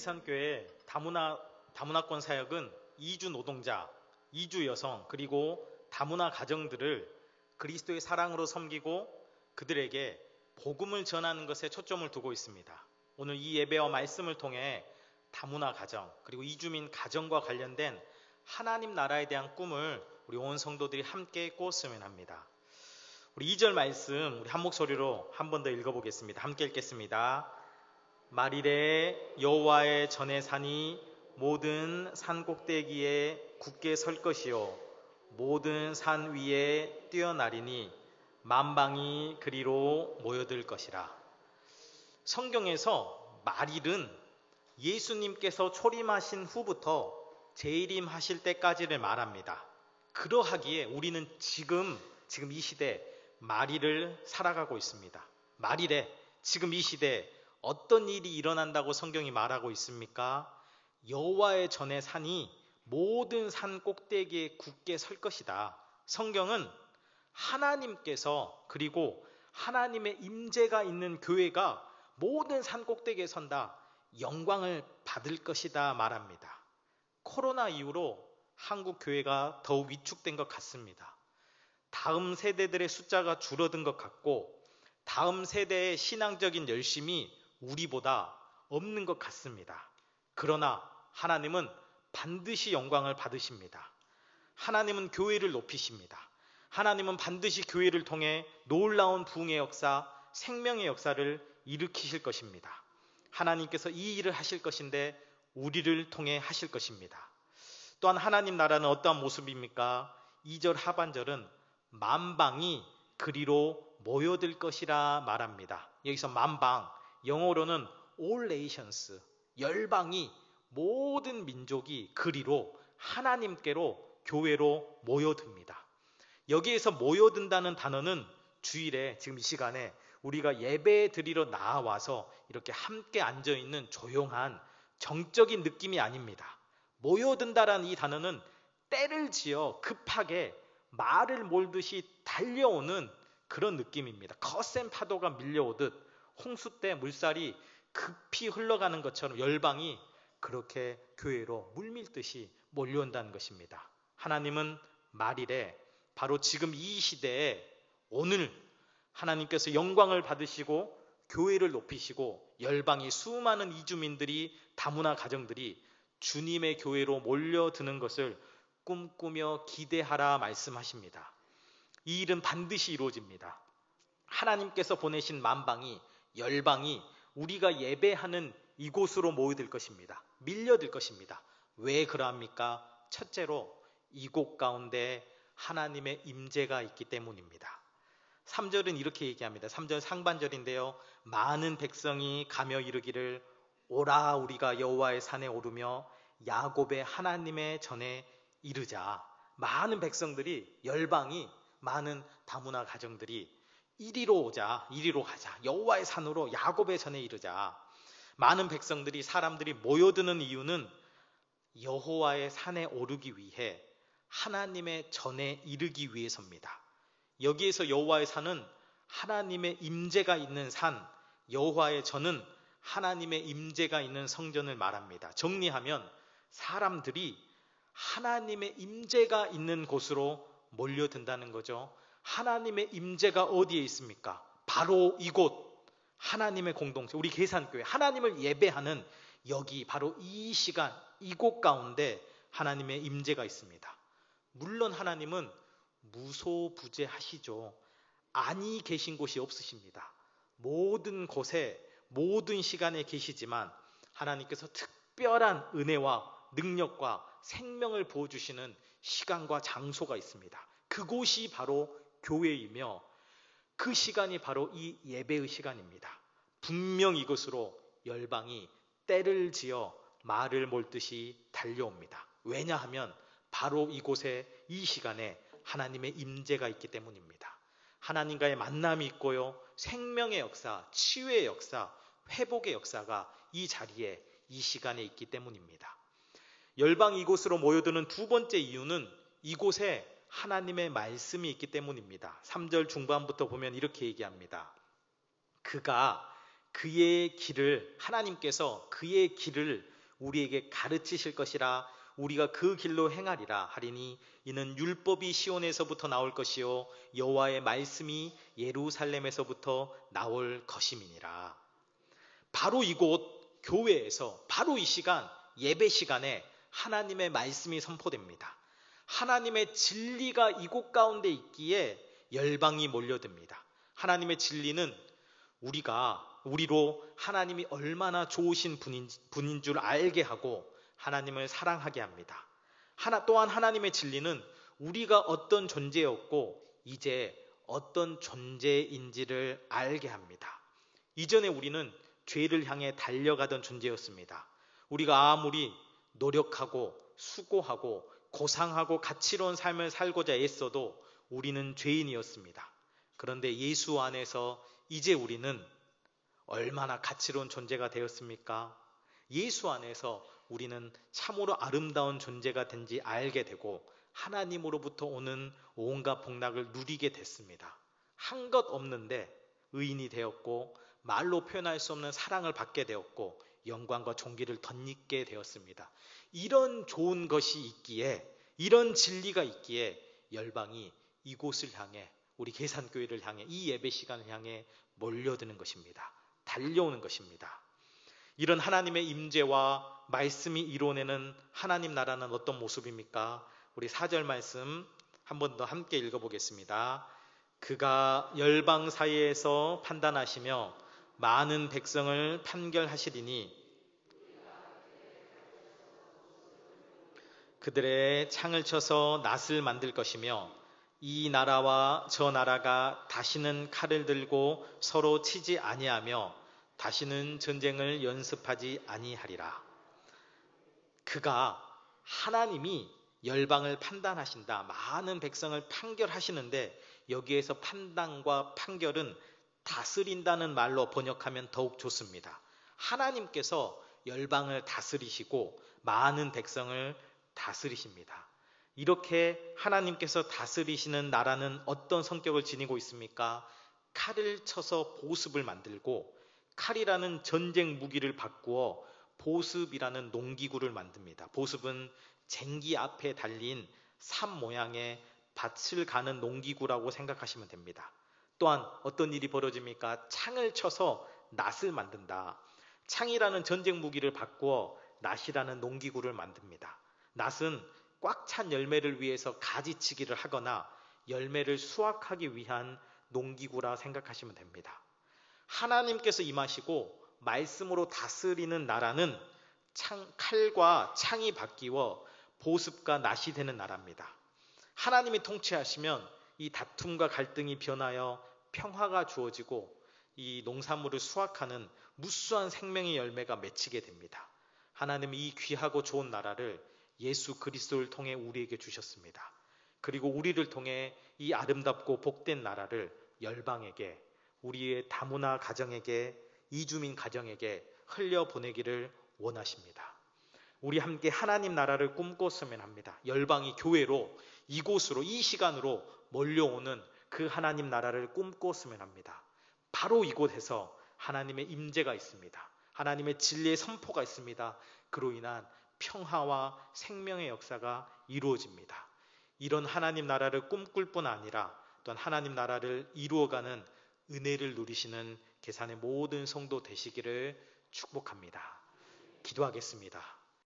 계산교회 다문화권 사역은 이주 노동자, 이주 여성, 그리고 다문화 가정들을 그리스도의 사랑으로 섬기고 그들에게 복음을 전하는 것에 초점을 두고 있습니다. 오늘 이 예배와 말씀을 통해 다문화 가정, 그리고 이주민 가정과 관련된 하나님 나라에 대한 꿈을 우리 온 성도들이 함께 꾸었으면 합니다. 우리 2절 말씀 우리 한 목소리로 한 번 더 읽어보겠습니다. 함께 읽겠습니다. 말일에 여호와의 전에 사니 모든 산 꼭대기에 굳게 설 것이요 모든 산 위에 뛰어나리니 만방이 그리로 모여들 것이라. 성경에서 말일은 예수님께서 초림하신 후부터 재림하실 때까지를 말합니다. 그러하기에 우리는 지금 이 시대 말일을 살아가고 있습니다. 말일에 지금 이 시대에 어떤 일이 일어난다고 성경이 말하고 있습니까? 여호와의 전에 산이 모든 산 꼭대기에 굳게 설 것이다. 성경은 하나님께서 그리고 하나님의 임재가 있는 교회가 모든 산 꼭대기에 선다. 영광을 받을 것이다 말합니다. 코로나 이후로 한국 교회가 더욱 위축된 것 같습니다. 다음 세대들의 숫자가 줄어든 것 같고 다음 세대의 신앙적인 열심이 우리보다 없는 것 같습니다. 그러나 하나님은 반드시 영광을 받으십니다. 하나님은 교회를 높이십니다. 하나님은 반드시 교회를 통해 놀라운 부흥의 역사, 생명의 역사를 일으키실 것입니다. 하나님께서 이 일을 하실 것인데 우리를 통해 하실 것입니다. 또한 하나님 나라는 어떠한 모습입니까? 2절 하반절은 만방이 그리로 모여들 것이라 말합니다. 여기서 만방, 영어로는 all nations, 열방이 모든 민족이 그리로 하나님께로 교회로 모여듭니다. 여기에서 모여든다는 단어는 주일에 지금 이 시간에 우리가 예배 드리러 나와서 이렇게 함께 앉아있는 조용한 정적인 느낌이 아닙니다. 모여든다라는 이 단어는 때를 지어 급하게 말을 몰듯이 달려오는 그런 느낌입니다. 거센 파도가 밀려오듯 홍수 때 물살이 급히 흘러가는 것처럼 열방이 그렇게 교회로 물밀듯이 몰려온다는 것입니다. 하나님은 말일에 바로 지금 이 시대에 오늘 하나님께서 영광을 받으시고 교회를 높이시고 열방이 수많은 이주민들이 다문화 가정들이 주님의 교회로 몰려드는 것을 꿈꾸며 기대하라 말씀하십니다. 이 일은 반드시 이루어집니다. 하나님께서 보내신 만방이 열방이 우리가 예배하는 이곳으로 모여들 것입니다. 밀려들 것입니다. 왜 그러합니까? 첫째로 이곳 가운데 하나님의 임재가 있기 때문입니다. 3절은 이렇게 얘기합니다. 3절 상반절인데요. 많은 백성이 가며 이르기를 오라 우리가 여호와의 산에 오르며 야곱의 하나님의 전에 이르자. 많은 백성들이 열방이 많은 다문화 가정들이 이리로 오자, 이리로 가자. 여호와의 산으로 야곱의 전에 이르자. 많은 백성들이 사람들이 모여드는 이유는 여호와의 산에 오르기 위해 하나님의 전에 이르기 위해서입니다. 여기에서 여호와의 산은 하나님의 임재가 있는 산, 여호와의 전은 하나님의 임재가 있는 성전을 말합니다. 정리하면 사람들이 하나님의 임재가 있는 곳으로 몰려든다는 거죠. 하나님의 임재가 어디에 있습니까? 바로 이곳 하나님의 공동체, 우리 계산교회 하나님을 예배하는 여기 바로 이 시간 이곳 가운데 하나님의 임재가 있습니다. 물론 하나님은 무소부재하시죠. 아니 계신 곳이 없으십니다. 모든 곳에 모든 시간에 계시지만 하나님께서 특별한 은혜와 능력과 생명을 부어주시는 시간과 장소가 있습니다. 그곳이 바로 교회이며 그 시간이 바로 이 예배의 시간입니다. 분명 이것으로 열방이 때를 지어 말을 몰듯이 달려옵니다. 왜냐하면 바로 이곳에 이 시간에 하나님의 임재가 있기 때문입니다. 하나님과의 만남이 있고요. 생명의 역사, 치유의 역사, 회복의 역사가 이 자리에 이 시간에 있기 때문입니다. 열방이 이곳으로 모여드는 두 번째 이유는 이곳에 하나님의 말씀이 있기 때문입니다. 3절 중반부터 보면 이렇게 얘기합니다. 그가 그의 길을, 하나님께서 그의 길을 우리에게 가르치실 것이라 우리가 그 길로 행하리라 하리니 이는 율법이 시온에서부터 나올 것이요 여호와의 말씀이 예루살렘에서부터 나올 것임이니라. 바로 이곳 교회에서 바로 이 시간 예배 시간에 하나님의 말씀이 선포됩니다. 하나님의 진리가 이곳 가운데 있기에 열방이 몰려듭니다. 하나님의 진리는 우리로 하나님이 얼마나 좋으신 분인 줄 알게 하고 하나님을 사랑하게 합니다. 또한 하나님의 진리는 우리가 어떤 존재였고 이제 어떤 존재인지를 알게 합니다. 이전에 우리는 죄를 향해 달려가던 존재였습니다. 우리가 아무리 노력하고 수고하고 고상하고 가치로운 삶을 살고자 애써도 우리는 죄인이었습니다. 그런데 예수 안에서 이제 우리는 얼마나 가치로운 존재가 되었습니까? 예수 안에서 우리는 참으로 아름다운 존재가 된지 알게 되고 하나님으로부터 오는 온갖 복락을 누리게 됐습니다. 한 것 없는데 의인이 되었고 말로 표현할 수 없는 사랑을 받게 되었고 영광과 존귀를 덧입게 되었습니다. 이런 좋은 것이 있기에 이런 진리가 있기에 열방이 이곳을 향해 우리 계산교회를 향해 이 예배 시간을 향해 몰려드는 것입니다. 달려오는 것입니다. 이런 하나님의 임재와 말씀이 이뤄내는 하나님 나라는 어떤 모습입니까? 우리 4절 말씀 한 번 더 함께 읽어보겠습니다. 그가 열방 사이에서 판단하시며 많은 백성을 판결하시리니 그들의 창을 쳐서 낫을 만들 것이며 이 나라와 저 나라가 다시는 칼을 들고 서로 치지 아니하며 다시는 전쟁을 연습하지 아니하리라. 그가 하나님이 열방을 판단하신다. 많은 백성을 판결하시는데 여기에서 판단과 판결은 다스린다는 말로 번역하면 더욱 좋습니다. 하나님께서 열방을 다스리시고 많은 백성을 다스리십니다. 이렇게 하나님께서 다스리시는 나라는 어떤 성격을 지니고 있습니까? 칼을 쳐서 보습을 만들고 칼이라는 전쟁 무기를 바꾸어 보습이라는 농기구를 만듭니다. 보습은 쟁기 앞에 달린 삽 모양의 밭을 가는 농기구라고 생각하시면 됩니다. 또한 어떤 일이 벌어집니까? 창을 쳐서 낫을 만든다. 창이라는 전쟁 무기를 바꾸어 낫이라는 농기구를 만듭니다. 낫은 꽉 찬 열매를 위해서 가지치기를 하거나 열매를 수확하기 위한 농기구라 생각하시면 됩니다. 하나님께서 임하시고 말씀으로 다스리는 나라는 칼과 창이 바뀌어 보습과 낫이 되는 나라입니다. 하나님이 통치하시면 이 다툼과 갈등이 변하여 평화가 주어지고 이 농산물을 수확하는 무수한 생명의 열매가 맺히게 됩니다. 하나님이 이 귀하고 좋은 나라를 예수 그리스도를 통해 우리에게 주셨습니다. 그리고 우리를 통해 이 아름답고 복된 나라를 열방에게, 우리의 다문화 가정에게, 이주민 가정에게 흘려보내기를 원하십니다. 우리 함께 하나님 나라를 꿈꿨으면 합니다. 열방이 교회로, 이곳으로, 이 시간으로 몰려오는 그 하나님 나라를 꿈꿨으면 합니다. 바로 이곳에서 하나님의 임재가 있습니다. 하나님의 진리의 선포가 있습니다. 그로 인한 평화와 생명의 역사가 이루어집니다. 이런 하나님 나라를 꿈꿀 뿐 아니라 또한 하나님 나라를 이루어가는 은혜를 누리시는 계산의 모든 성도 되시기를 축복합니다. 기도하겠습니다.